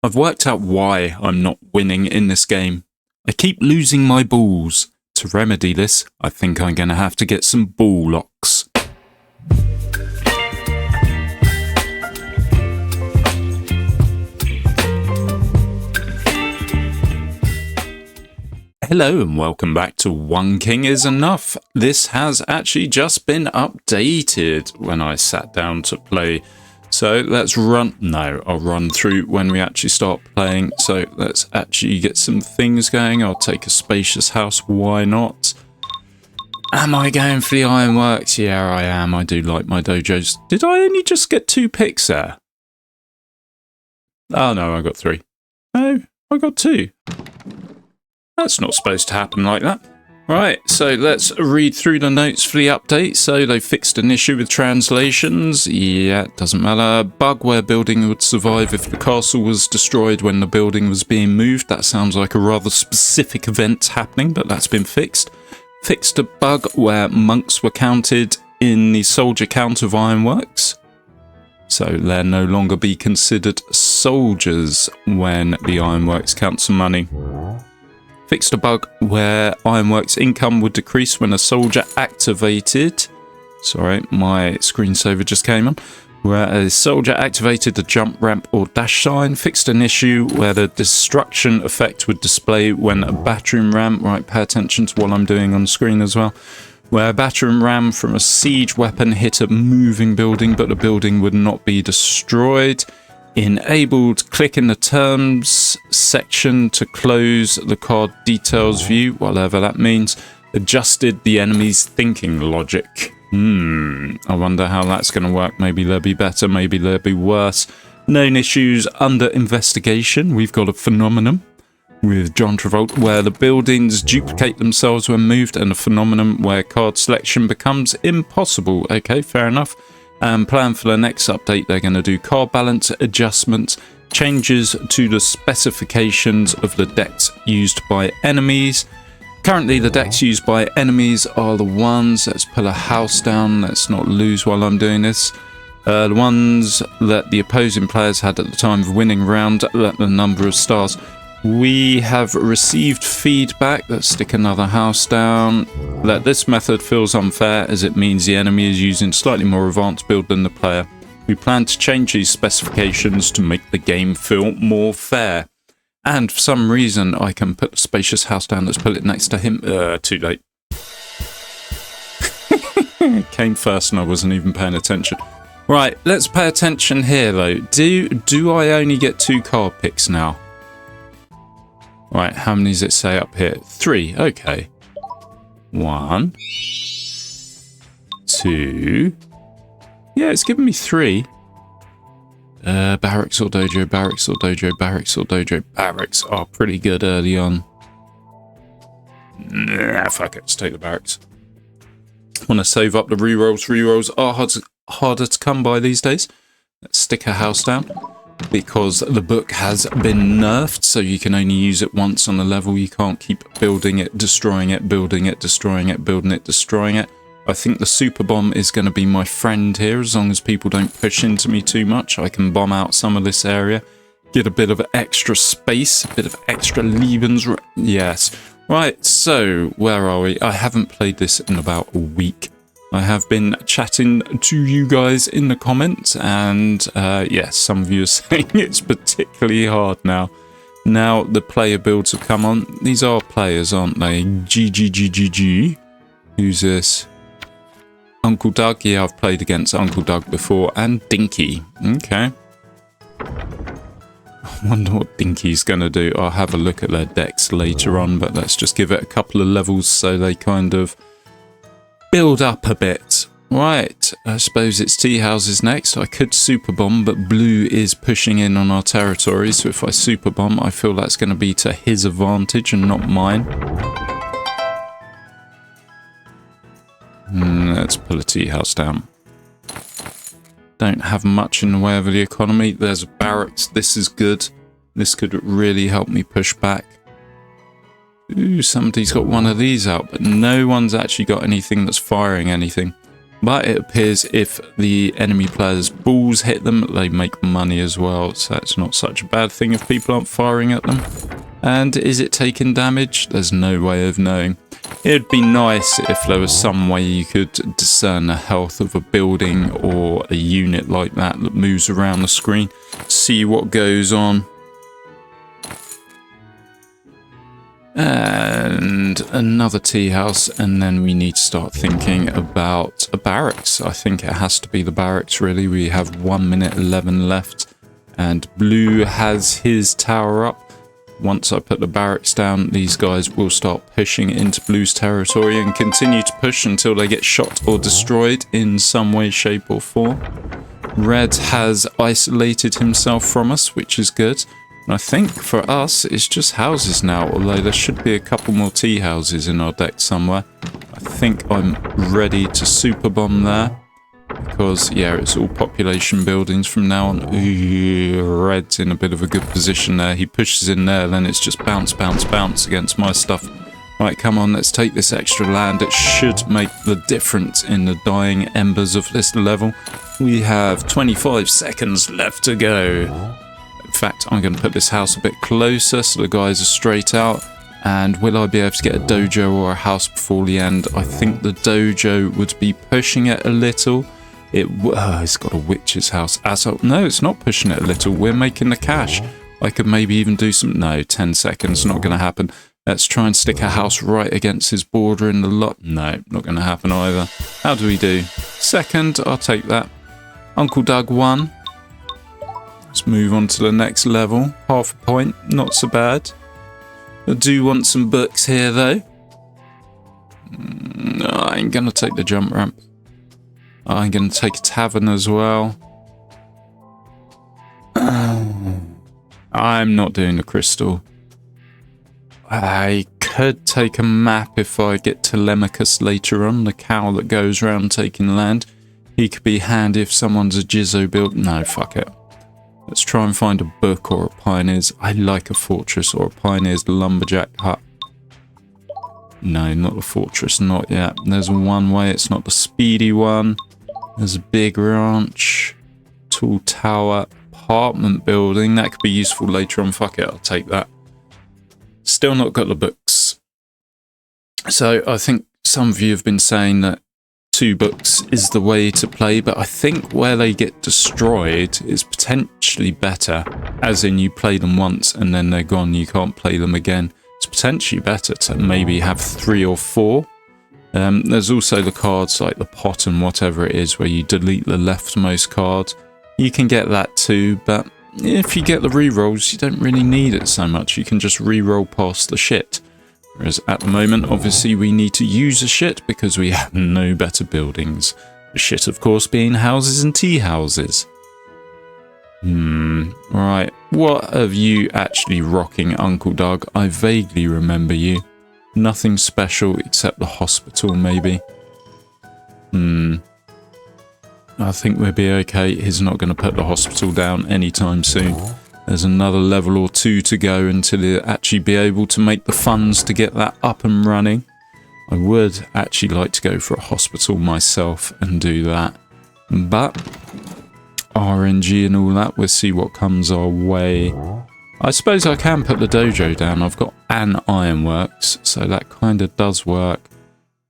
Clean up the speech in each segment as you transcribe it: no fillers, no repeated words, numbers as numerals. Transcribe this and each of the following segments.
I've worked out why I'm not winning in this game. I keep losing my balls. To remedy this, I think I'm going to have to get some ball locks. Hello and welcome back to One King is Enough. This has actually just been updated when I sat down to play. So let's run. No, I'll run through when we actually start playing. So let's actually get some things going. I'll take a spacious house. Why not? Am I going for the ironworks? Yeah, I am. I do like my dojos. Did I only just get 2 picks there? Oh no, I got 3. No, I got 2. That's not supposed to happen like that. Right, so let's read through the notes for the update. So they fixed an issue with translations. Yeah, it doesn't matter. Bug where building would survive if the castle was destroyed when the building was being moved. That sounds like a rather specific event happening, but that's been fixed. Fixed a bug where monks were counted in the soldier count of ironworks. So they'll no longer be considered soldiers when the ironworks count some money. Fixed a bug where ironworks income would decrease when a soldier activated. Sorry, my screensaver just came on. Where a soldier activated the jump ramp or dash sign. Fixed an issue where the destruction effect would display when a battering ram. Right, pay attention to what I'm doing on screen as well. Where a battering ram from a siege weapon hit a moving building, but the building would not be destroyed. Enabled click in the terms section to close the card details view, whatever that means. Adjusted the enemy's thinking logic. I wonder how that's going to work. Maybe they'll be better, maybe they'll be worse. Known issues under investigation. We've got a phenomenon with John Travolta where the buildings duplicate themselves when moved, and a phenomenon where card selection becomes impossible. Okay, fair enough. Plan for the next update, they're going to do card balance adjustments, changes to the specifications of the decks used by enemies. Currently, the decks used by enemies are the ones, let's pull a house down, let's not lose while I'm doing this. The ones that the opposing players had at the time of winning round, the number of stars. We have received feedback. Let's stick another house down. That this method feels unfair as it means the enemy is using slightly more advanced build than the player. We plan to change these specifications to make the game feel more fair. And for some reason I can put the spacious house down. Let's put it next to him. Too late. It came first and I wasn't even paying attention. Right, let's pay attention here though. Do I only get 2 card picks now? Right, how many does it say up here? 3, okay. 1, 2. Yeah, it's giving me 3. Barracks or dojo, barracks or dojo, barracks or dojo. Barracks are pretty good early on. Nah, fuck it, let's take the barracks. Want to save up the rerolls. Rerolls are harder to come by these days. Let's stick a house down. Because the book has been nerfed, so you can only use it once on a level. You can't keep building it, destroying it, building it, destroying it, building it, destroying it. I think the super bomb is going to be my friend here. As long as people don't push into me too much, I can bomb out some of this area. Get a bit of extra space, a bit of extra Lebens. Yes. Right, so where are we? I haven't played this in about a week. I have been chatting to you guys in the comments, and yes, some of you are saying it's particularly hard now. Now the player builds have come on. These are players, aren't they? GGGGG. Who's this? Uncle Doug. Yeah, I've played against Uncle Doug before, and Dinky. Okay. I wonder what Dinky's going to do. I'll have a look at their decks later on, but let's just give it a couple of levels so they kind of build up a bit. Right, I suppose it's tea houses next. I could super bomb, but blue is pushing in on our territory, so if I super bomb, I feel that's going to be to his advantage and not mine. Let's pull a tea house down. Don't have much in the way of the economy. There's barracks. This is good. This could really help me push back. Ooh, somebody's got one of these out, but no one's actually got anything that's firing anything. But it appears if the enemy players' balls hit them, they make money as well. So it's not such a bad thing if people aren't firing at them. And is it taking damage? There's no way of knowing. It'd be nice if there was some way you could discern the health of a building or a unit like that that moves around the screen. See what goes on. And another tea house, and then we need to start thinking about a barracks. I think it has to be the barracks, really. We have 1 minute 11 left, and blue has his tower up. Once I put the barracks down, these guys will start pushing into blue's territory and continue to push until they get shot or destroyed in some way, shape or form. Red has isolated himself from us, which is good. And I think for us, it's just houses now, although there should be a couple more tea houses in our deck somewhere. I think I'm ready to super bomb there. Because, yeah, it's all population buildings from now on. Ooh, Red's in a bit of a good position there. He pushes in there, then it's just bounce, bounce, bounce against my stuff. Right, come on, let's take this extra land. It should make the difference in the dying embers of this level. We have 25 seconds left to go. In fact, I'm going to put this house a bit closer so the guys are straight out. And will I be able to get a dojo or a house before the end? I think the dojo would be pushing it a little. It's got a witch's house. No, it's not pushing it a little. We're making the cash. I could maybe even do some... No, 10 seconds. Not going to happen. Let's try and stick a house right against his border in the lot. No, not going to happen either. How do we do? Second, I'll take that. Uncle Doug won. Let's move on to the next level. Half a point. Not so bad. I do want some books here, though. No, I ain't going to take the jump ramp. I'm going to take a tavern as well. I'm not doing the crystal. I could take a map if I get Telemachus later on, the cow that goes around taking land. He could be handy if someone's a Jizzo build. No, fuck it. Let's try and find a book or a pioneer's. I like a fortress or a pioneer's lumberjack hut. No, not the fortress, not yet. There's one way, it's not the speedy one. There's a big ranch, tall tower, apartment building. That could be useful later on. Fuck it, I'll take that. Still not got the books. So I think some of you have been saying that 2 books is the way to play, but I think where they get destroyed is potentially better. As in you play them once and then they're gone, you can't play them again. It's potentially better to maybe have 3 or 4. There's also the cards like the pot and whatever it is where you delete the leftmost card. You can get that too, but if you get the rerolls, you don't really need it so much. You can just reroll past the shit. Whereas at the moment, obviously, we need to use the shit because we have no better buildings. The shit, of course, being houses and tea houses. Right. What are you actually rocking, Uncle Doug? I vaguely remember you. Nothing special except the hospital, maybe. I think we'll be okay. He's not going to put the hospital down anytime soon. There's another level or 2 to go until he'll actually be able to make the funds to get that up and running. I would actually like to go for a hospital myself and do that. But RNG and all that, we'll see what comes our way. I suppose I can put the dojo down. I've got an ironworks, so that kind of does work.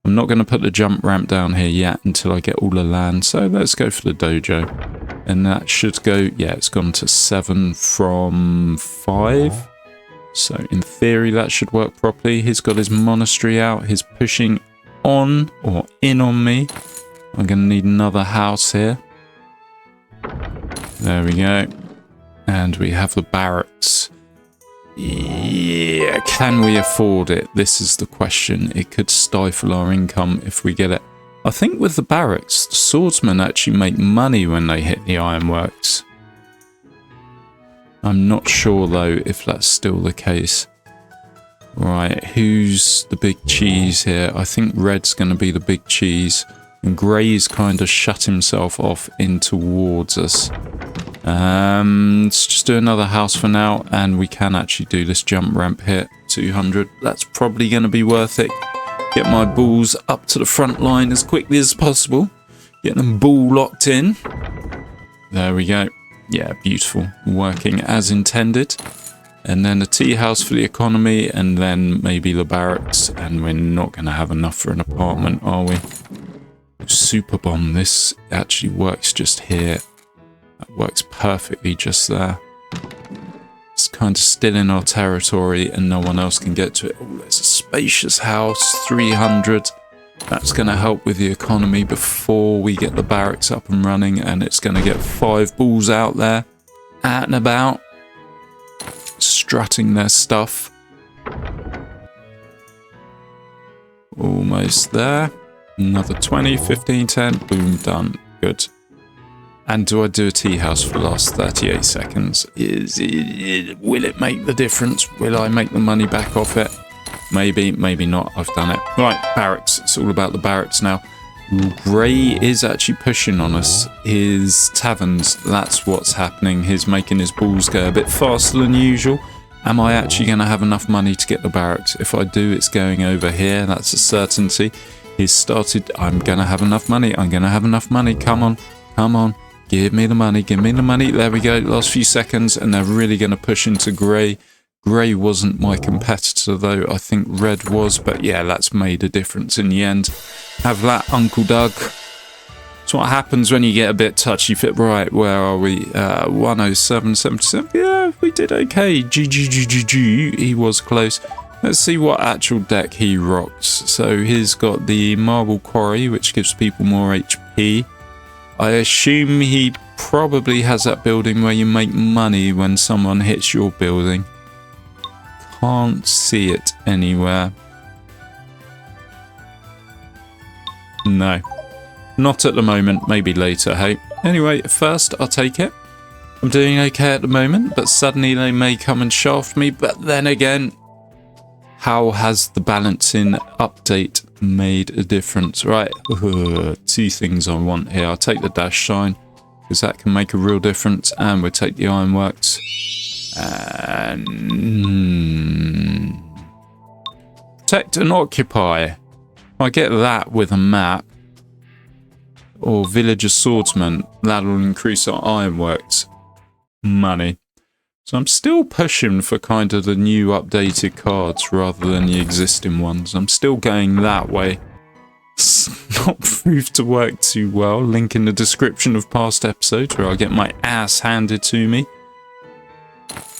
I'm not going to put the jump ramp down here yet until I get all the land, so let's go for the dojo. And that should go, yeah, it's gone to 7 from 5. So in theory that should work properly. He's got his monastery out, he's pushing on or in on me. I'm going to need another house here. There we go. And we have the barracks. Yeah, can we afford it? This is the question. It could stifle our income if we get it. I think with the barracks, the swordsmen actually make money when they hit the ironworks. I'm not sure though if that's still the case. Right, who's the big cheese here? I think red's going to be the big cheese. And grey's kind of shut himself off in towards us. Let's just do another house for now, and we can actually do this jump ramp here. 200. That's probably going to be worth it. Get my balls up to the front line as quickly as possible. Get them ball locked in. There we go. Yeah, beautiful. Working as intended. And then a tea house for the economy, and then maybe the barracks. And we're not going to have enough for an apartment, are we? Super bomb. This actually works just here. That works perfectly just there. It's kind of still in our territory and no one else can get to it. Oh, there's a spacious house, 300. That's going to help with the economy before we get the barracks up and running, and it's going to get 5 bulls out there, out and about, strutting their stuff. Almost there. Another 20, 15, 10. Boom, done. Good. And do I do a tea house for the last 38 seconds? Will it make the difference? Will I make the money back off it? Maybe, maybe not. I've done it. Right, barracks. It's all about the barracks now. Gray is actually pushing on us. His taverns, that's what's happening. He's making his bulls go a bit faster than usual. Am I actually going to have enough money to get the barracks? If I do, it's going over here. That's a certainty. He's started. I'm going to have enough money. I'm going to have enough money. Come on. Come on. Give me the money. Give me the money. There we go. Last few seconds. And they're really going to push into Grey. Grey wasn't my competitor, though. I think Red was. But yeah, that's made a difference in the end. Have that, Uncle Doug. That's what happens when you get a bit touchy fit. Right, where are we? 107.77. Yeah, we did okay. GGGGG. He was close. Let's see what actual deck he rocks. So he's got the Marble Quarry, which gives people more HP. I assume he probably has that building where you make money when someone hits your building. Can't see it anywhere. No. Not at the moment. Maybe later, hey. Anyway, first I'll take it. I'm doing okay at the moment, but suddenly they may come and shaft me. But then again, how has the balancing update made a difference? Right, 2 things I want here. I'll take the dash sign, because that can make a real difference. And we'll take the ironworks. And protect and occupy. I get that with a map. Or villager swordsman. That'll increase our ironworks money. So I'm still pushing for kind of the new updated cards rather than the existing ones. I'm still going that way. It's not proved to work too well. Link in the description of past episodes where I get my ass handed to me.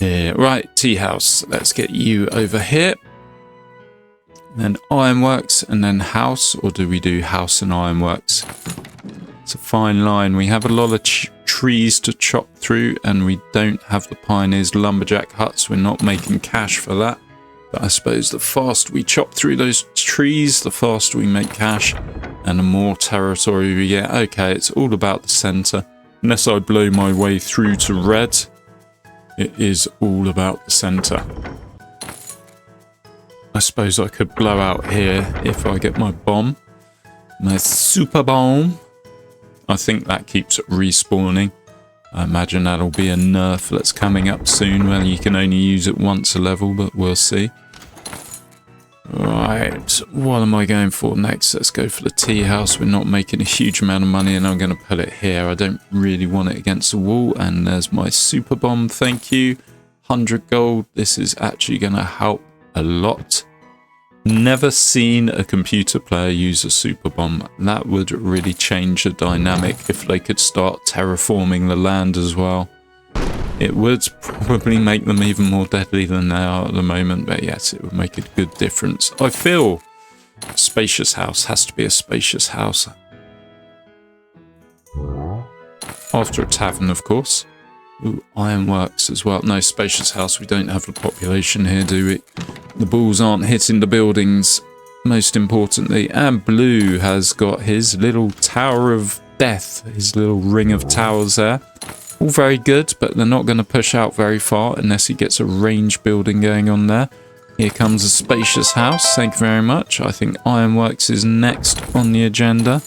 Yeah, right, tea house. Let's get you over here. Then ironworks and then house. Or do we do house and ironworks? It's a fine line. We have a lot of trees to chop through, and we don't have the pioneers lumberjack huts. We're not making cash for that. But I suppose the faster we chop through those trees, the faster we make cash, and the more territory we get. Okay, it's all about the center. Unless I blow my way through to red, it is all about the center. I suppose I could blow out here if I get my bomb. My super bomb. I think that keeps it respawning. I imagine that'll be a nerf that's coming up soon where you can only use it once a level, but we'll see. Right, what am I going for next? Let's go for the tea house. We're not making a huge amount of money and I'm going to put it here. I don't really want it against the wall. And there's my super bomb, thank you. 100 gold. This is actually going to help a lot. Never seen a computer player use a super bomb. That would really change the dynamic if they could start terraforming the land as well. It would probably make them even more deadly than they are at the moment, but yes, it would make a good difference. I feel a spacious house has to be a spacious house. After a tavern, of course. Ooh, ironworks as well. No, spacious house. We don't have the population here, do we? The bulls aren't hitting the buildings, most importantly. And Blue has got his little tower of death, his little ring of towers there. All very good, but they're not going to push out very far unless he gets a range building going on there. Here comes a spacious house. Thank you very much. I think ironworks is next on the agenda.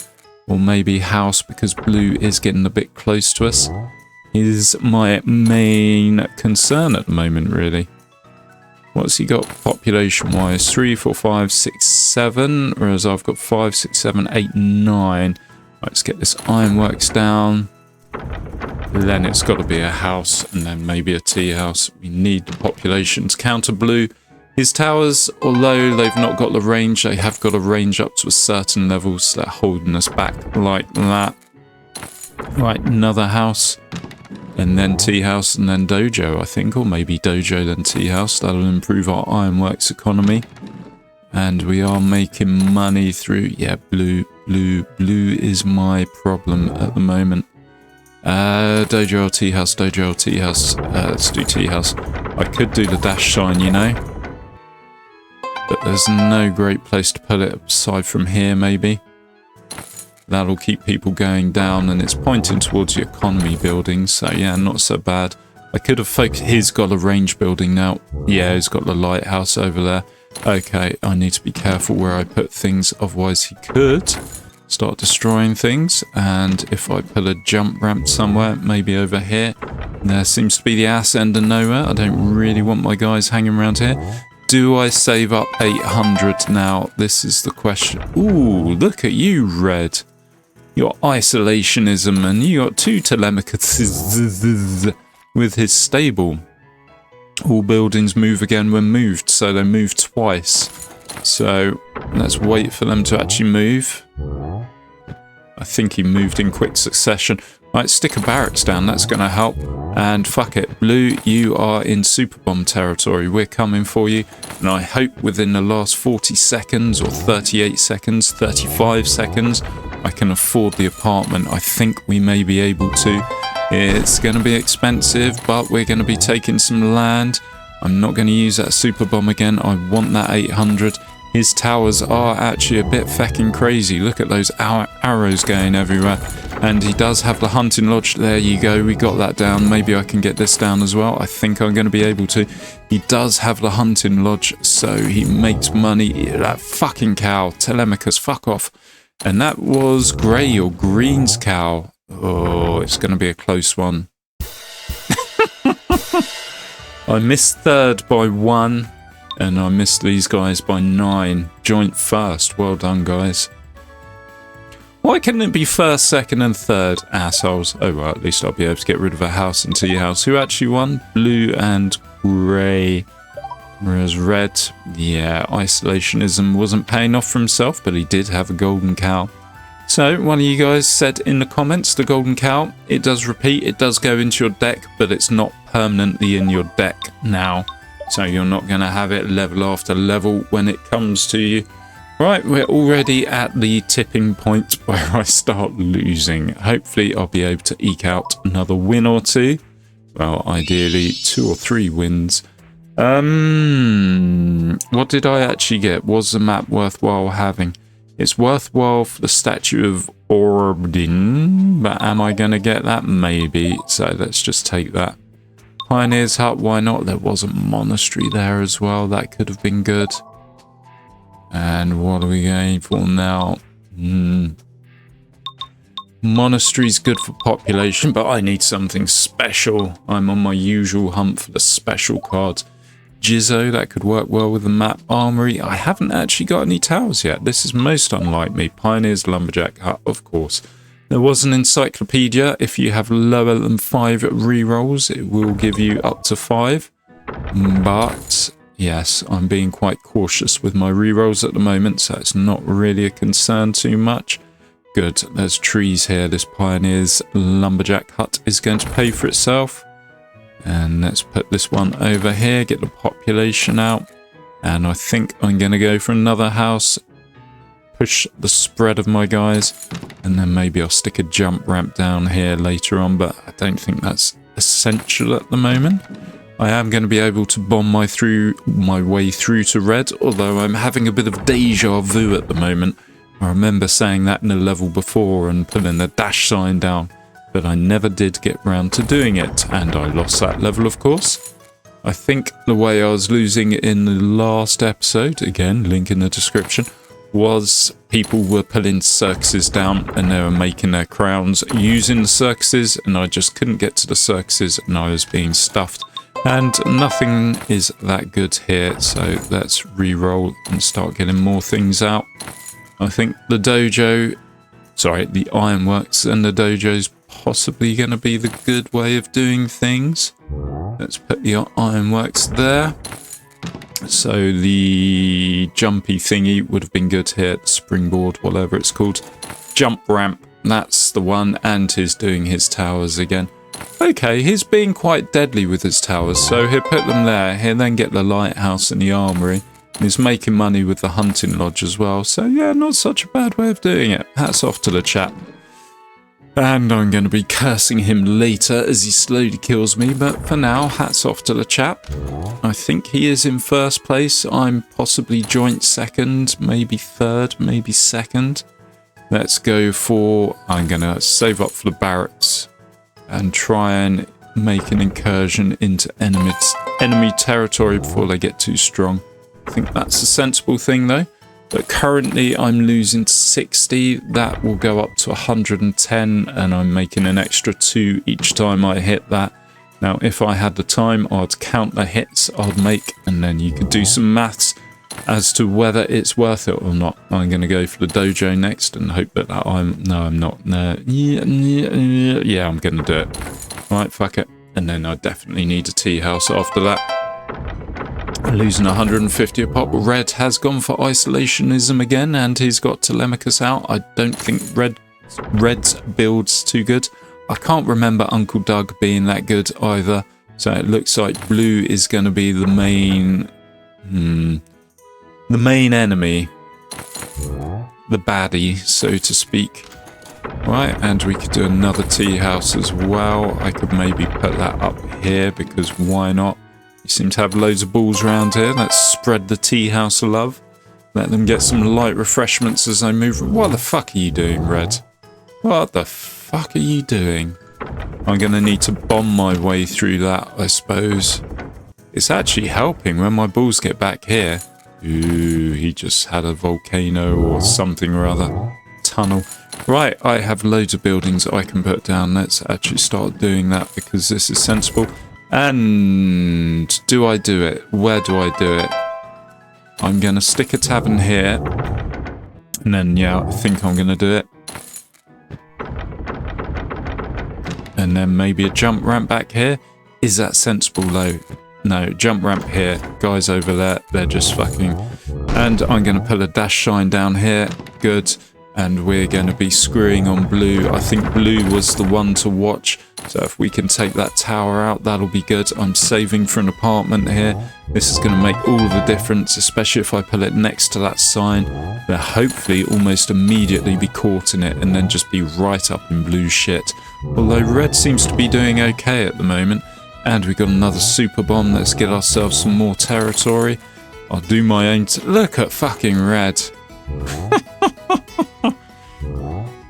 Or maybe house, because Blue is getting a bit close to us. Is my main concern at the moment, really. What's he got population-wise? 3, 4, 5, 6, 7. Whereas I've got 5, 6, 7, 8, 9. Let's get this ironworks down. Then it's got to be a house, and then maybe a tea house. We need the population to counter blue. His towers, although they've not got the range, they have got a range up to a certain level, so they're holding us back like that. Right, another house, and then tea house, and then dojo, I think, or maybe dojo, then tea house. That'll improve our ironworks economy. And we are making money through, yeah, blue is my problem at the moment. Dojo or tea house, dojo or tea house. Let's do tea house. I could do the dash sign, you know, but there's no great place to put it aside from here, maybe. That'll keep people going down, and it's pointing towards the economy building, so yeah, not so bad. I could have focused. He's got a range building now. Yeah, he's got the lighthouse over there. Okay, I need to be careful where I put things, otherwise he could start destroying things. And if I put a jump ramp somewhere, maybe over here, there seems to be the ass end of nowhere. I don't really want my guys hanging around here. Do I save up 800 now? This is the question. Ooh, look at you, Red. Your isolationism, and you got 2 Telemachus with his stable. All buildings move again when moved, so they move twice. So let's wait for them to actually move. I think he moved in quick succession. Right, stick a barracks down, that's going to help. And fuck it, Blue, you are in super bomb territory. We're coming for you. And I hope within the last 40 seconds or 38 seconds, 35 seconds, I can afford the apartment. I think we may be able to. It's going to be expensive, but we're going to be taking some land. I'm not going to use that super bomb again. I want that 800. His towers are actually a bit fucking crazy. Look at those arrows going everywhere. And he does have the hunting lodge. There you go. We got that down. Maybe I can get this down as well. I think I'm going to be able to. He does have the hunting lodge, so he makes money. That fucking cow. Telemachus, fuck off. And that was Grey or Green's cow. Oh, it's going to be a close one. I missed third by 1. And I missed these guys by 9. Joint first. Well done, guys. Why couldn't it be first, second, and third? Assholes. Oh, well, at least I'll be able to get rid of a house and tea house. Who actually won? Blue and Grey. Whereas Red, yeah, isolationism wasn't paying off for himself, but he did have a golden cow. So, one of you guys said in the comments, the golden cow, it does repeat, it does go into your deck, but it's not permanently in your deck now. So you're not going to have it level after level when it comes to you. Right, we're already at the tipping point where I start losing. Hopefully I'll be able to eke out another win or 2. Well, ideally 2 or 3 wins. What did I actually get? Was the map worthwhile having? It's worthwhile for the statue of Orbdin, but am I going to get that? Maybe. So let's just take that. Pioneer's Hut, why not? There was a monastery there as well. That could have been good. And what are we going for now? Monastery's good for population, but I need something special. I'm on my usual hunt for the special cards. Jizzo, that could work well with the map. Armory, I haven't actually got any towers yet. This is most unlike me. Pioneer's Lumberjack Hut, of course. There was an encyclopedia. If you have lower than 5 rerolls, it will give you up to 5. But yes, I'm being quite cautious with my rerolls at the moment, so it's not really a concern too much. Good, there's trees here. This Pioneer's Lumberjack Hut is going to pay for itself. And let's put this one over here, get the population out. And I think I'm going to go for another house. Push the spread of my guys, and then maybe I'll stick a jump ramp down here later on, but I don't think that's essential at the moment. I am going to be able to bomb my way through to Red, although I'm having a bit of deja vu at the moment. I remember saying that in a level before and putting the dash sign down, but I never did get round to doing it, and I lost that level, of course. I think the way I was losing in the last episode, again, link in the description, was people were putting circuses down and they were making their crowns using the circuses, and I just couldn't get to the circuses and I was being stuffed. And nothing is that good here, so let's re-roll and start getting more things out. I think the dojo Sorry, the ironworks and the dojo's possibly going to be the good way of doing things. Let's put the ironworks there. So the jumpy thingy would have been good here. The springboard, whatever it's called. Jump ramp, that's the one. And he's doing his towers again. Okay, he's being quite deadly with his towers. So he'll put them there. He'll then get the lighthouse and the armory. He's making money with the hunting lodge as well. So yeah, not such a bad way of doing it. Hats off to the chap. And I'm going to be cursing him later as he slowly kills me. But for now, hats off to the chap. I think he is in first place. I'm possibly joint second, maybe third, maybe second. Let's go for... I'm going to save up for the barracks and try and make an incursion into enemy territory before they get too strong. I think that's a sensible thing though. But currently I'm losing 60. That will go up to 110 and I'm making an extra 2 each time I hit that. Now if I had the time I'd count the hits I'd make and then you could do some maths as to whether it's worth it or not. I'm going to go for the dojo next and hope that I'm not. No. Yeah, I'm going to do it. Right, fuck it. And then I definitely need a tea house after that. Losing 150 a pop. Red has gone for isolationism again and he's got Telemachus out. I don't think Red's build's too good. I can't remember Uncle Doug being that good either. So it looks like blue is going to be the main... the main enemy. The baddie, so to speak. Right, and we could do another tea house as well. I could maybe put that up here because why not? You seem to have loads of balls around here. Let's spread the tea house love. Let them get some light refreshments as they move. What the fuck are you doing, Red? What the fuck are you doing? I'm going to need to bomb my way through that, I suppose. It's actually helping when my balls get back here. Ooh, he just had a volcano or something or other. Tunnel. Right, I have loads of buildings I can put down. Let's actually start doing that because this is sensible. And do I do it? Where do I do it? I'm going to stick a tavern here. And then, yeah, I think I'm going to do it. And then maybe a jump ramp back here. Is that sensible though? No, jump ramp here. Guys over there, they're just fucking... And I'm going to put a dash shine down here. Good. And we're going to be screwing on blue. I think blue was the one to watch. So if we can take that tower out, that'll be good. I'm saving for an apartment here. This is going to make all of the difference, especially if I put it next to that sign. They'll hopefully almost immediately be caught in it and then just be right up in blue shit. Although red seems to be doing okay at the moment. And we got another super bomb. Let's get ourselves some more territory. I'll do my own... Look at fucking red.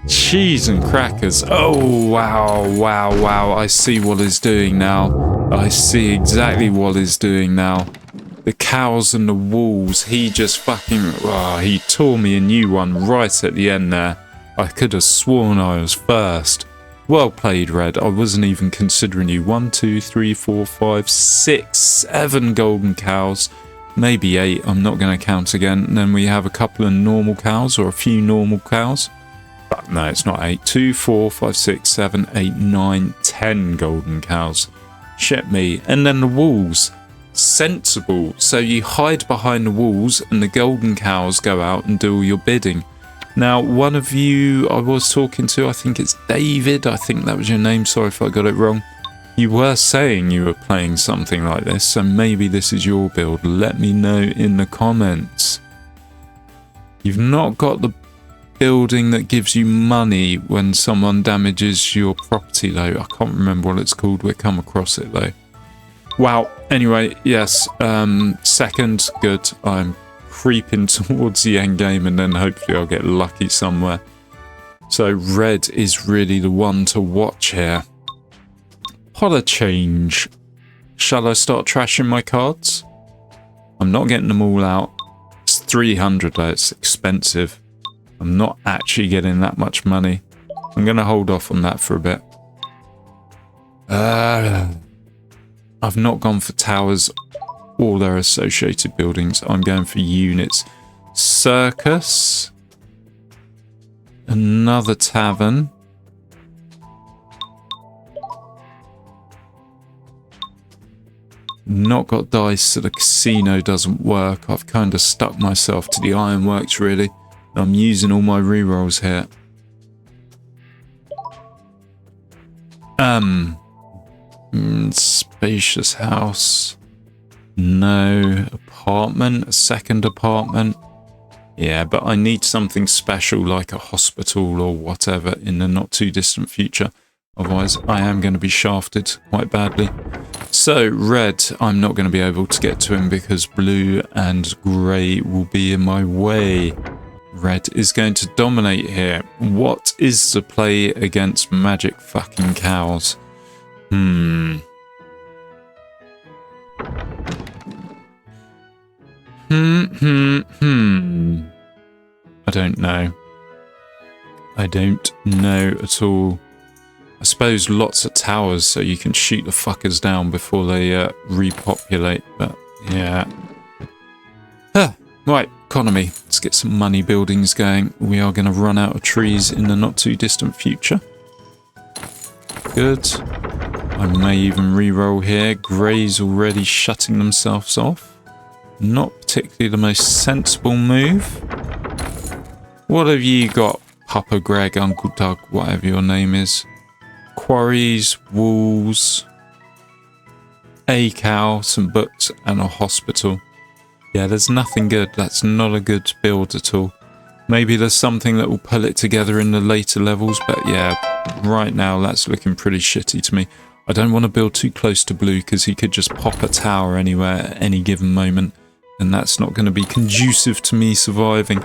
Cheese and crackers. Oh, wow, wow, wow. I see what he's doing now. I see exactly what he's doing now. The cows and the wolves. He just fucking... Oh, he tore me a new one right at the end there. I could have sworn I was first. Well played, Red. I wasn't even considering you. 1, 2, 3, 4, 5, 6, 7 golden cows. Maybe 8. I'm not going to count again. And then we have a couple of normal cows or a few normal cows. But no, it's not 8. 2, 4, 5, 6, 7, 8, 9, 10 golden cows. Shit me. And then the wolves. Sensible. So you hide behind the walls and the golden cows go out and do all your bidding. Now, one of you I was talking to, I think it's David. I think that was your name. Sorry if I got it wrong. You were saying you were playing something like this, so maybe this is your build. Let me know in the comments. You've not got the building that gives you money when someone damages your property, though. I can't remember what it's called. We'll come across it, though. Wow. Anyway, yes. Second, good. I'm creeping towards the end game, and then hopefully I'll get lucky somewhere. So red is really the one to watch here. What a change. Shall I start trashing my cards? I'm not getting them all out. It's 300 though, it's expensive. I'm not actually getting that much money. I'm going to hold off on that for a bit. I've not gone for towers or their associated buildings. I'm going for units. Circus. Another tavern. Not got dice, so the casino doesn't work. I've kind of stuck myself to the ironworks, really. I'm using all my rerolls here. Spacious house. No. Apartment. A second apartment. Yeah, but I need something special like a hospital or whatever in the not too distant future. Otherwise, I am going to be shafted quite badly. So, red, I'm not going to be able to get to him because blue and grey will be in my way. Red is going to dominate here. What is the play against magic fucking cows? I don't know. I don't know at all. I suppose lots of towers so you can shoot the fuckers down before they repopulate, but yeah. Right, economy. Let's get some money buildings going. We are going to run out of trees in the not too distant future. Good. I may even re-roll here. Grey's already shutting themselves off. Not particularly the most sensible move. What have you got, Papa Greg, Uncle Doug, whatever your name is? Quarries, walls, a cow, some books, and a hospital. Yeah, there's nothing good. That's not a good build at all. Maybe there's something that will pull it together in the later levels, but yeah, right now that's looking pretty shitty to me. I don't want to build too close to blue because he could just pop a tower anywhere at any given moment, and that's not going to be conducive to me surviving.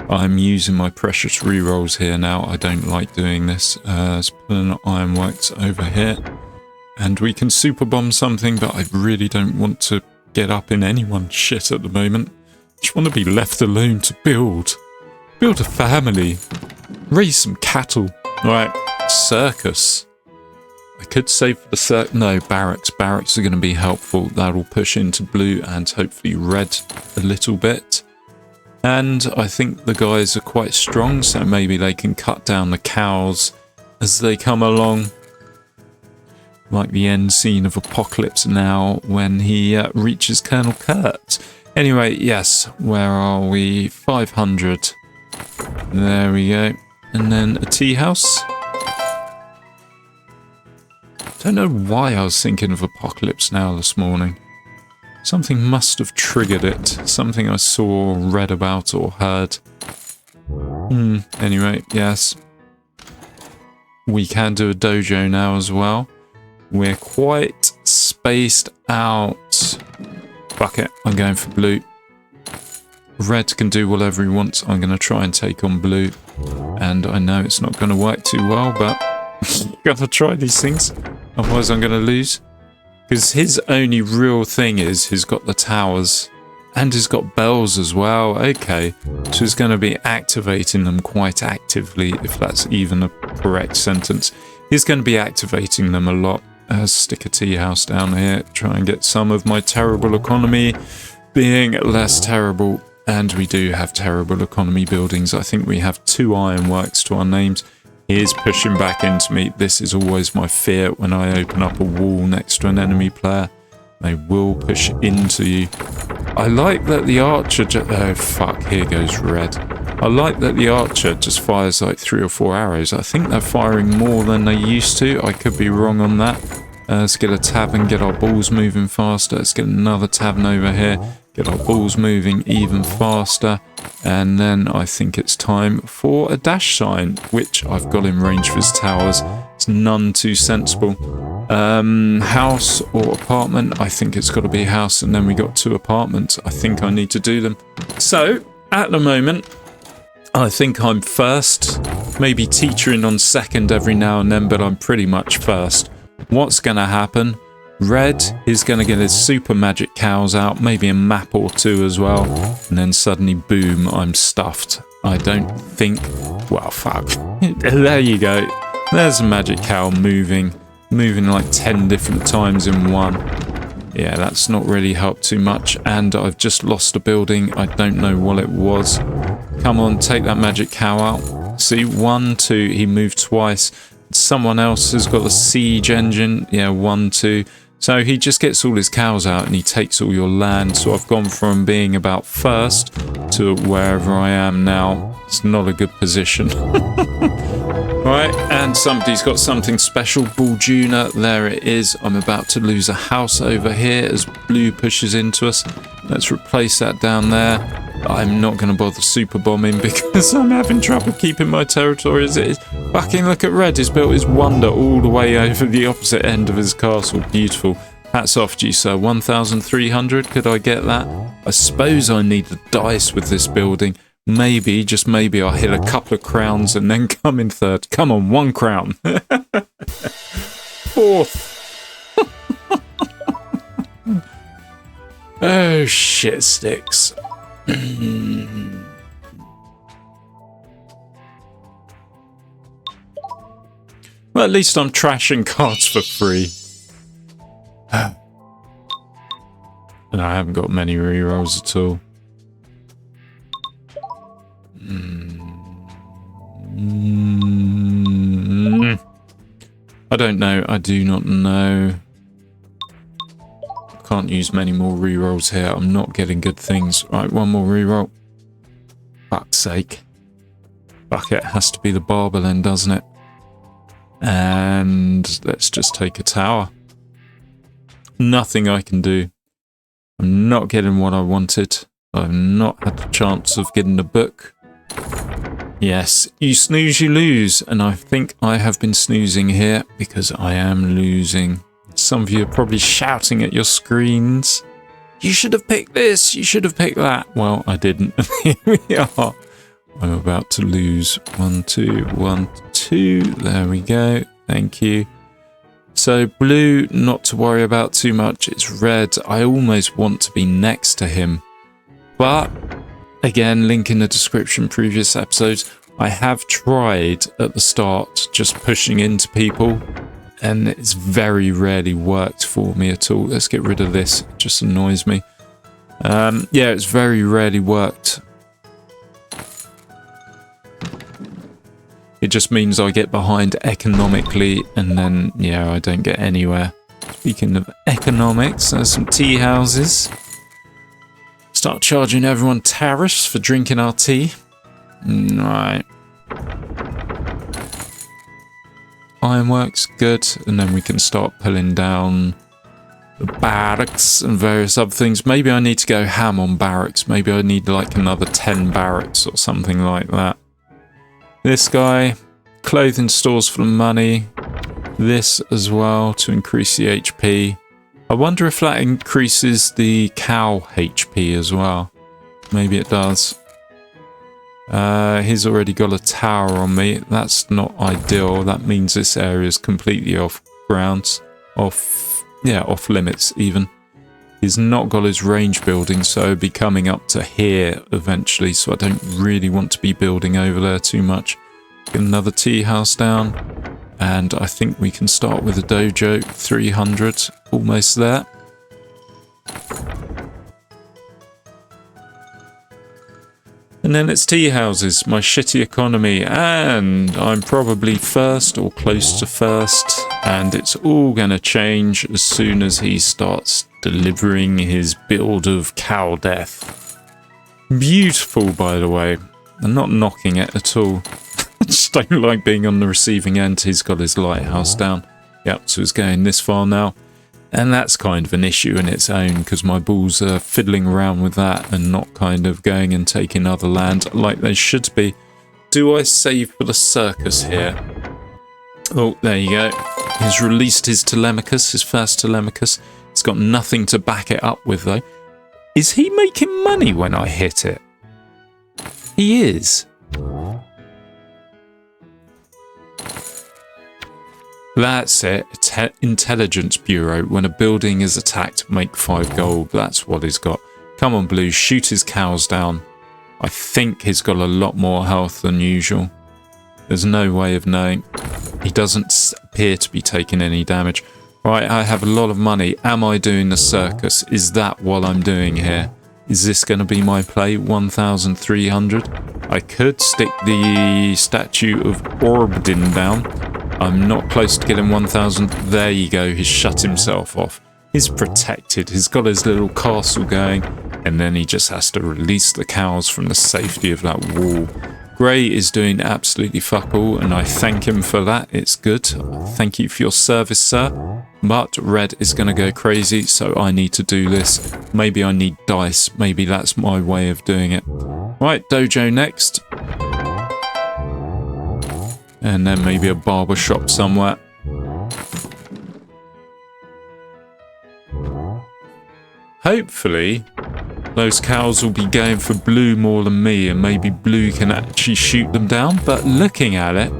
I'm using my precious rerolls here now. I don't like doing this. Let's put an ironworks over here, and we can super bomb something, but I really don't want to get up in anyone's shit at the moment. I just want to be left alone to build. Build a family. Raise some cattle. Alright, circus. I could save for the no, barracks. Barracks are going to be helpful. That'll push into blue and hopefully red a little bit. And I think the guys are quite strong, so maybe they can cut down the cows as they come along. Like the end scene of Apocalypse Now when he reaches Colonel Kurt. Anyway, yes, where are we? 500. There we go. And then a tea house. Don't know why I was thinking of Apocalypse Now this morning. Something must have triggered it. Something I saw, read about, or heard. Anyway, yes. We can do a dojo now as well. We're quite spaced out. Fuck it, I'm going for blue. Red can do whatever he wants. I'm going to try and take on blue. And I know it's not going to work too well, but got to try these things. Otherwise I'm going to lose. Because his only real thing is he's got the towers. And he's got bells as well. Okay. So he's going to be activating them quite actively, if that's even a correct sentence. He's going to be activating them a lot. Stick a tea house down here. Try and get some of my terrible economy being less terrible. And we do have terrible economy buildings. I think we have 2 ironworks to our names. He is pushing back into me. This is always my fear when I open up a wall next to an enemy player. They will push into you. I like that the archer... oh, fuck. Here goes red. I like that the archer just fires like 3 or 4 arrows. I think they're firing more than they used to. I could be wrong on that. Let's get a tavern, get our balls moving faster. Let's get another tavern over here. Get our balls moving even faster. And then I think it's time for a dash sign, which I've got in range for his towers. It's none too sensible. House or apartment? I think it's got to be a house, and then we got 2 apartments. I think I need to do them. So, at the moment, I think I'm first. Maybe teetering on second every now and then, but I'm pretty much first. What's going to happen? Red is going to get his super magic cows out, maybe a map or 2 as well, and then suddenly, boom, I'm stuffed. I don't think... well, fuck. There you go. There's a magic cow moving like 10 different times in one. Yeah, that's not really helped too much, and I've just lost a building. I don't know what it was. Come on, take that magic cow out. See, 1, 2, he moved twice. Someone else has got a siege engine. Yeah, 1, 2. So he just gets all his cows out and he takes all your land. So I've gone from being about first to wherever I am now. It's not a good position. Right, and somebody's got something special. Bull-Juna, there it is. I'm about to lose a house over here as blue pushes into us. Let's replace that down there. I'm not going to bother super bombing because I'm having trouble keeping my territory as it is. Fucking look at red. He's built his wonder all the way over the opposite end of his castle. Beautiful. Hats off to you, sir. 1,300. Could I get that? I suppose I need the dice with this building. Maybe, just maybe, I'll hit a couple of crowns and then come in third. Come on, 1 crown. Fourth. Oh, shit sticks. Well, at least I'm trashing cards for free. And I haven't got many rerolls at all. I don't know. I do not know. Can't use many more rerolls here. I'm not getting good things. Right, 1 more reroll. Fuck's sake. Fuck it. Has to be the barber then, doesn't it? And let's just take a tower. Nothing I can do. I'm not getting what I wanted. I've not had the chance of getting the book. Yes, you snooze, you lose. And I think I have been snoozing here because I am losing. Some of you are probably shouting at your screens. You should have picked this. You should have picked that. Well, I didn't. Here we are. I'm about to lose. 1, 2, 1, 2. There we go. Thank you. So blue, not to worry about too much. It's red. I almost want to be next to him. But, again, link in the description, previous episodes. I have tried at the start just pushing into people. And it's very rarely worked for me at all. Let's get rid of this. It just annoys me. Yeah, it's very rarely worked. It just means I get behind economically and then, yeah, I don't get anywhere. Speaking of economics, there's some tea houses. Start charging everyone tariffs for drinking our tea. Right. Ironworks, good. And then we can start pulling down the barracks and various other things. Maybe I need to go ham on barracks. Maybe I need like another 10 barracks or something like that. This guy, clothing stores for the money. This as well to increase the HP. I wonder if that increases the cow HP as well. Maybe it does. He's already got a tower on me. That's not ideal. That means this area is completely off grounds. Off limits even. He's not got his range building, so he'll be coming up to here eventually, so I don't really want to be building over there too much. Get another tea house down, and I think we can start with a dojo. 300, almost there. And then it's tea houses, my shitty economy, and I'm probably first or close to first, and it's all gonna change as soon as he starts delivering his build of cow death. Beautiful, by the way. I'm not knocking it at all. I just don't like being on the receiving end. He's got his lighthouse down. Yep, so it's going this far now. And that's kind of an issue in its own, because my bulls are fiddling around with that and not kind of going and taking other land like they should be. Do I save for the circus here? Oh, there you go. He's released his Telemachus, his first Telemachus. It's got nothing to back it up with, though. Is he making money when I hit it? He is. That's it. Intelligence Bureau. When a building is attacked, make 5 gold. That's what he's got. Come on, Blue. Shoot his cows down. I think he's got a lot more health than usual. There's no way of knowing. He doesn't appear to be taking any damage. Right, I have a lot of money. Am I doing the circus? Is that what I'm doing here? Is this going to be my play? 1,300. I could stick the statue of Orbdin down. I'm not close to getting 1,000. There you go. He's shut himself off. He's protected. He's got his little castle going. And then he just has to release the cows from the safety of that wall. Grey is doing absolutely fuck all, and I thank him for that. It's good. Thank you for your service, sir. But Red is going to go crazy, so I need to do this. Maybe I need dice. Maybe that's my way of doing it. Right, dojo next. And then maybe a barber shop somewhere. Hopefully, those cows will be going for Blue more than me, and maybe Blue can actually shoot them down. But looking at it,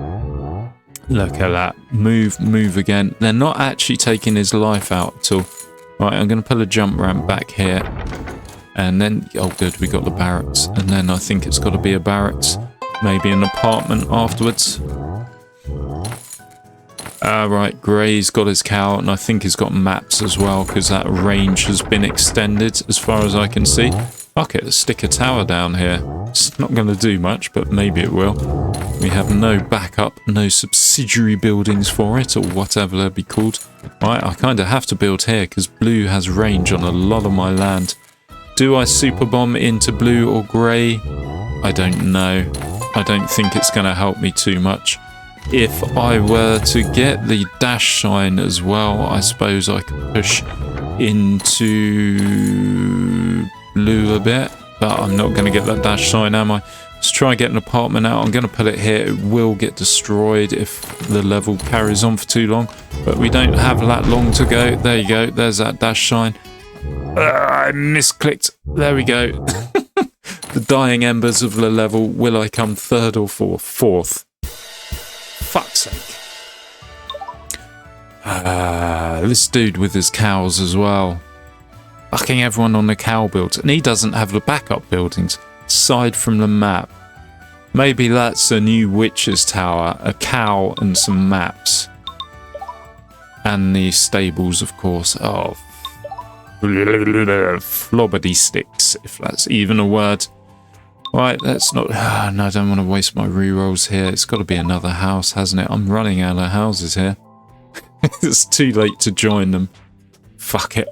look at that. Move again. They're not actually taking his life out at all. Right, I'm going to put a jump ramp back here. And then, oh good, we got the barracks. And then I think it's got to be a barracks. Maybe an apartment afterwards. Right, Grey's got his cow, and I think he's got maps as well, because that range has been extended as far as I can see. Fuck it, let's stick a tower down here. It's not going to do much, but maybe it will. We have no backup, no subsidiary buildings for it, or whatever they'll be called. Right, I kind of have to build here, because Blue has range on a lot of my land. Do I super bomb into Blue or Grey? I don't know. I don't think it's going to help me too much. If I were to get the dash sign as well, I suppose I could push into Blue a bit, but I'm not going to get that dash sign, am I? Let's try and get an apartment out. I'm going to put it here. It will get destroyed if the level carries on for too long, but we don't have that long to go. There you go. There's that dash sign. I misclicked. There we go. The dying embers of the level. Will I come third or fourth? Fourth. Fuck's sake. This dude with his cows as well. Fucking everyone on the cow builds. And he doesn't have the backup buildings aside from the map. Maybe that's a new witch's tower, a cow and some maps. And the stables, of course. Oh, flobberty sticks, if that's even a word. Right, let's not... no, I don't want to waste my rerolls here. It's got to be another house, hasn't it? I'm running out of houses here. It's too late to join them. Fuck it.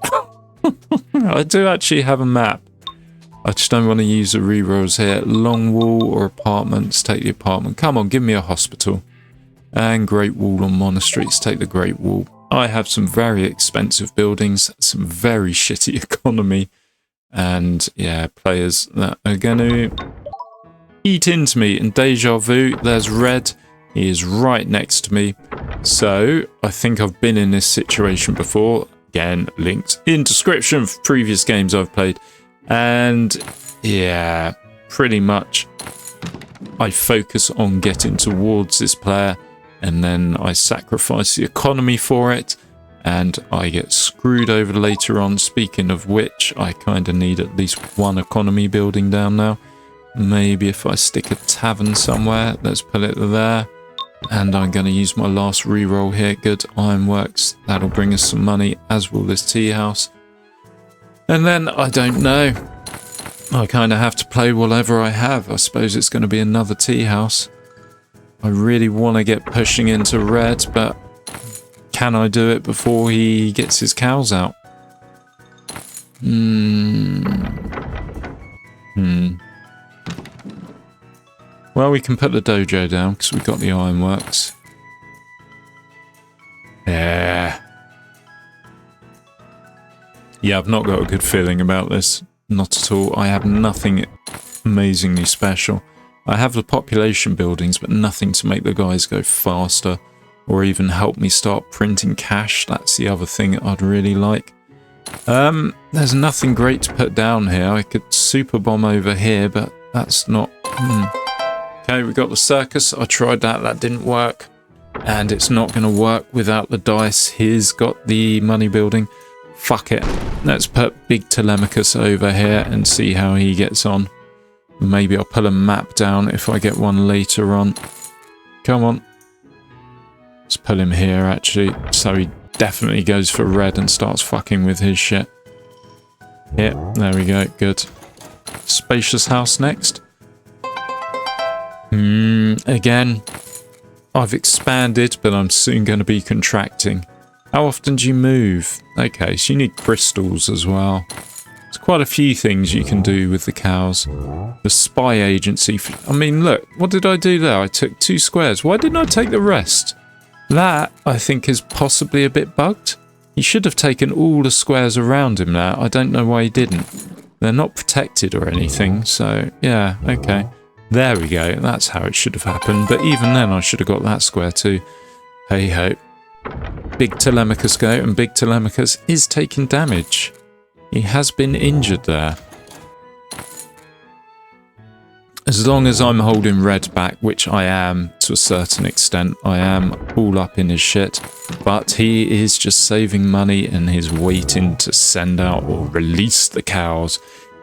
I do actually have a map. I just don't want to use the rerolls here. Long wall or apartments? Take the apartment. Come on, give me a hospital. And Great Wall or monasteries. Take the Great Wall. I have some very expensive buildings. Some very shitty economy. And yeah, players that are going to eat into me. And deja vu, there's Red. He is right next to me. So I think I've been in this situation before. Again, linked in description of previous games I've played. And yeah, pretty much I focus on getting towards this player, and then I sacrifice the economy for it. And I get screwed over later on. Speaking of which, I kind of need at least one economy building down now. Maybe if I stick a tavern somewhere. Let's put it there. And I'm going to use my last reroll here. Good, ironworks. That'll bring us some money, as will this tea house. And then, I don't know. I kind of have to play whatever I have. I suppose it's going to be another tea house. I really want to get pushing into Red, but... can I do it before he gets his cows out? Well, we can put the dojo down because we've got the ironworks. Yeah. Yeah, I've not got a good feeling about this. Not at all. I have nothing amazingly special. I have the population buildings, but nothing to make the guys go faster. Or even help me start printing cash. That's the other thing I'd really like. There's nothing great to put down here. I could super bomb over here, but that's not... Okay, we got the circus. I tried that. That didn't work. And it's not going to work without the dice. He's got the money building. Fuck it. Let's put Big Telemachus over here and see how he gets on. Maybe I'll put a map down if I get one later on. Come on. Let's put him here, actually, so he definitely goes for Red and starts fucking with his shit. Yeah, there we go, good. spacious house next. Again, I've expanded, but I'm soon going to be contracting. How often do you move? Okay, so you need crystals as well. There's quite a few things you can do with the cows. The spy agency. I mean, look, what did I do there? I took 2 squares. Why didn't I take the rest? That, I think, is possibly a bit bugged. He should have taken all the squares around him there. I don't know why he didn't. They're not protected or anything, so yeah, okay. There we go. That's how it should have happened. But even then, I should have got that square too. Hey ho. Big Telemachus go, and Big Telemachus is taking damage. He has been injured there. As long as I'm holding red back, which I am to a certain extent, I am all up in his shit. But he is just saving money and he's waiting to send out or release the cows.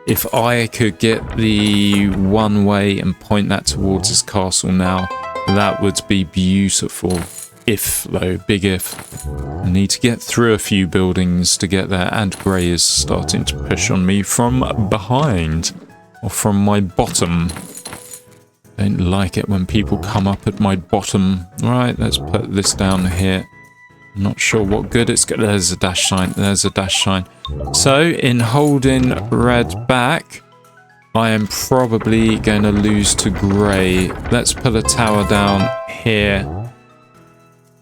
If I could get the one way and point that towards his castle now, that would be beautiful. If, though, big if. I need to get through a few buildings to get there, and Grey is starting to push on me from behind. Or from my bottom. Don't like it when people come up at my bottom. Right, let's put this down here. I'm not sure what good it's got. There's a dash sign. There's a dash sign. So, in holding red back, I am probably going to lose to Grey. Let's put a tower down here.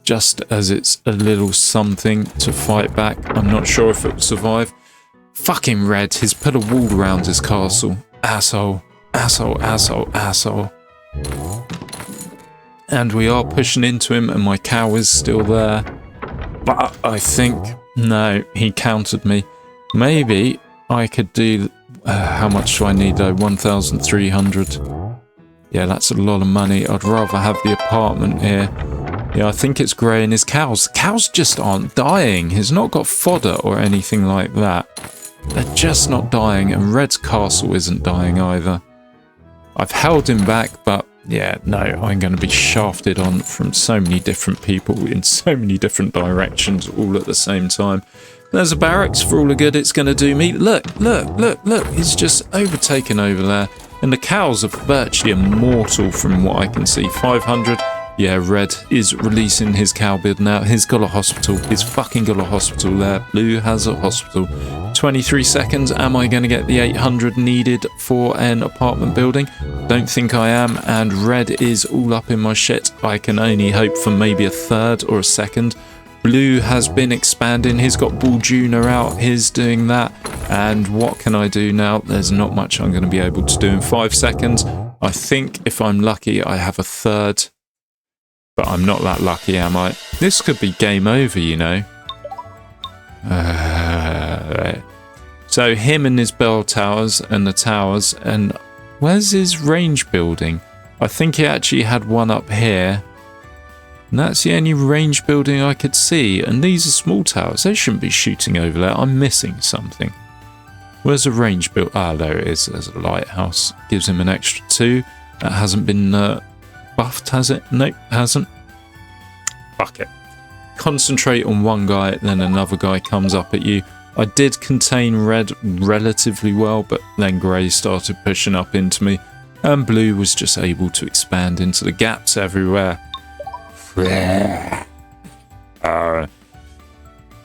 Just as it's a little something to fight back. I'm not sure if it will survive. Fucking Red. He's put a wall around his castle. Asshole. Asshole, asshole, asshole. And we are pushing into him and my cow is still there. But I think... No, he countered me. Maybe I could do... how much do I need though? 1,300. Yeah, that's a lot of money. I'd rather have the apartment here. Yeah, I think it's Grey and his cows. Cows just aren't dying. He's not got fodder or anything like that. They're just not dying, and Red's castle isn't dying either. I've held him back, but yeah, no, I'm going to be shafted on from so many different people in so many different directions all at the same time. There's a barracks for all the good it's going to do me. Look, look, look, look. He's just overtaken over there. And the cows are virtually immortal from what I can see. 500. Yeah, Red is releasing his cow build now. He's got a hospital. He's fucking got a hospital there. Blue has a hospital. 23 seconds. Am I going to get the 800 needed for an apartment building? Don't think I am. And Red is all up in my shit. I can only hope for maybe a third or a second. Blue has been expanding. He's got Bull Junior out. He's doing that. And what can I do now? There's not much I'm going to be able to do in 5 seconds. I think if I'm lucky, I have a third. But I'm not that lucky, am I? This could be game over, you know. So him and his bell towers and the towers. And where's his range building? I think he actually had one up here. And that's the only range building I could see. And these are small towers. They shouldn't be shooting over there. I'm missing something. Where's the range build? Ah, there it is. There's a lighthouse. Gives him an extra 2. That hasn't been buffed, has it? Nope, hasn't. Fuck it. Concentrate on one guy, then another guy comes up at you. I did contain Red relatively well, but then Grey started pushing up into me. And Blue was just able to expand into the gaps everywhere.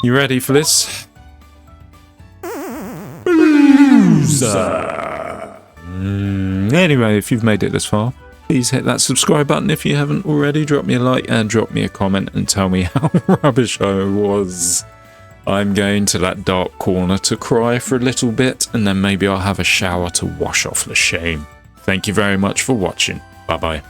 You ready for this? Anyway, if you've made it this far, please hit that subscribe button if you haven't already. Drop me a like and drop me a comment and tell me how rubbish I was. I'm going to that dark corner to cry for a little bit, and then maybe I'll have a shower to wash off the shame. Thank you very much for watching. Bye bye.